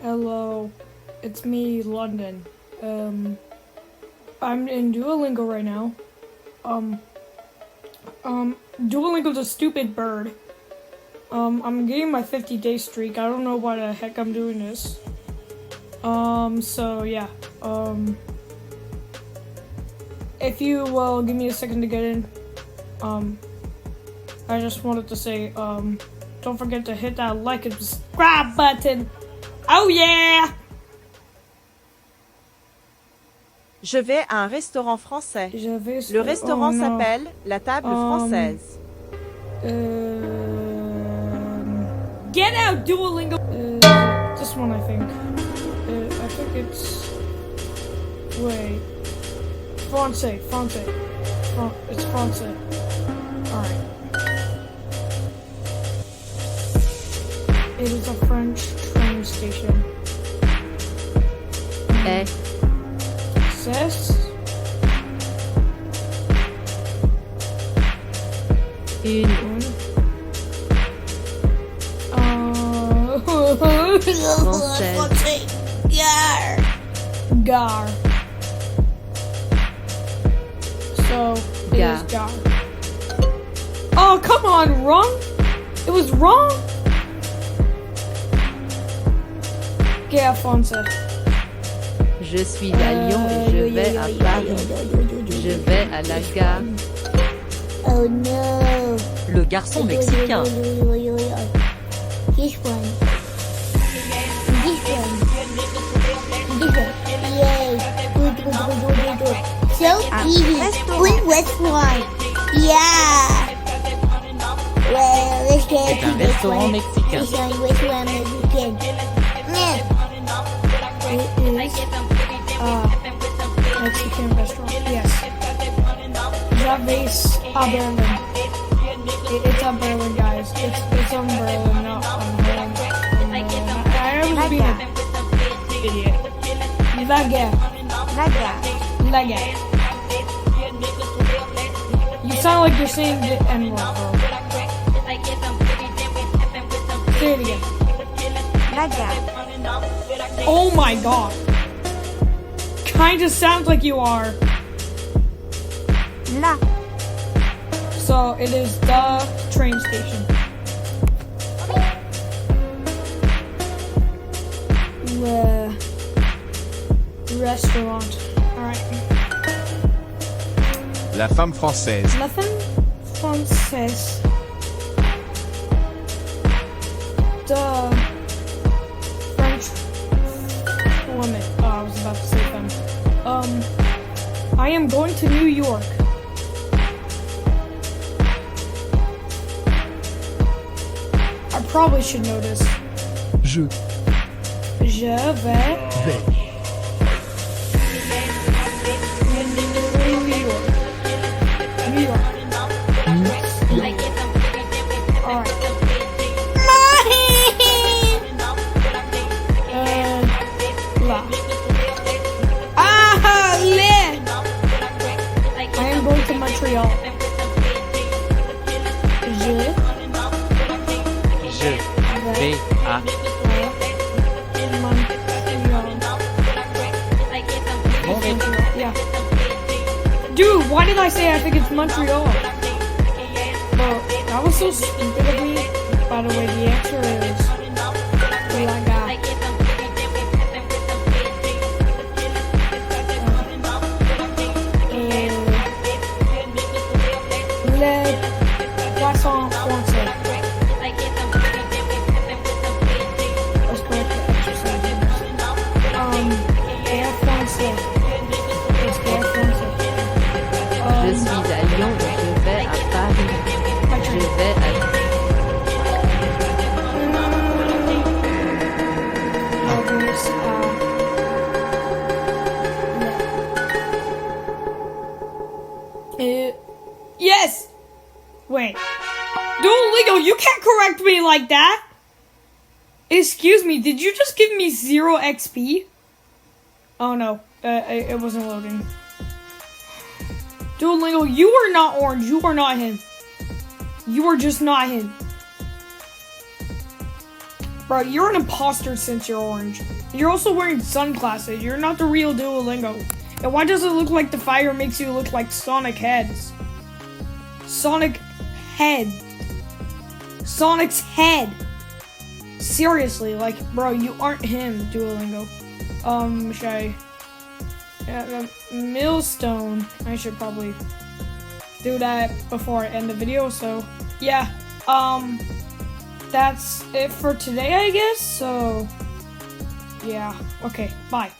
Hello, it's me, London. I'm in Duolingo right now. Duolingo's a stupid bird. I'm getting my 50-day streak. I don't know why the heck I'm doing this. So yeah. If you will give me a second to get in, I just wanted to say, don't forget to hit that like and subscribe button. Oh yeah! Je vais à un restaurant français. Le restaurant s'appelle La Table Française. Get out, Duolingo! This one, I think. I think it's... Wait. Francais. It's Francais. Alright. It is a French train station. C'est une Français. Gare. So it is gare. Oh, come on, wrong? It was wrong? Gare français. Je suis à Lyon et je vais à Paris. Je vais à la gare. Oh no. Le garçon mexicain. This one. Yay. Good. So easy. Good restaurant. Yeah. Well, let's get C'est un restaurant mexicain. It's a restaurant Mexican. Mexican restaurant. Yes. That base Berlin. It's on Berlin, guys. It's on Berlin, not on home. I was being an idiot. La guerre. You sound like you're saying the N-word, bro. Say it again. Oh my god. Kinda sounds like you are. La. So it is the train station. Le restaurant. Alright. La femme française. La femme française. The French woman. Oh, I was about to say femme. I am going to New York. I probably should know this. Je vais. New York. Alright. La. I am going to Montreal. Je vais à Montreal. Yeah. Dude, why did I say I think it's Montreal? Well, that was so stupid of me. By the way, the answer is La Gare. Le poisson français. Let's go with the exercise. Air français. It's Air français. Je suis à Lyon et je vais à Paris. Je vais à Yes! Wait. Duolingo, you can't correct me like that! Excuse me, did you just give me 0 XP? Oh no, it wasn't loading. Duolingo, you are not orange. You are not him. You are just not him. Bro, you're an imposter since you're orange. You're also wearing sunglasses. You're not the real Duolingo. And why does it look like the fire makes you look like Sonic heads? Sonic head. Sonic's head. Seriously, like, bro, you aren't him, Duolingo. Should I... millstone. I should probably do that before I end the video, so... Yeah, that's it for today, I guess, so... Yeah, okay, bye.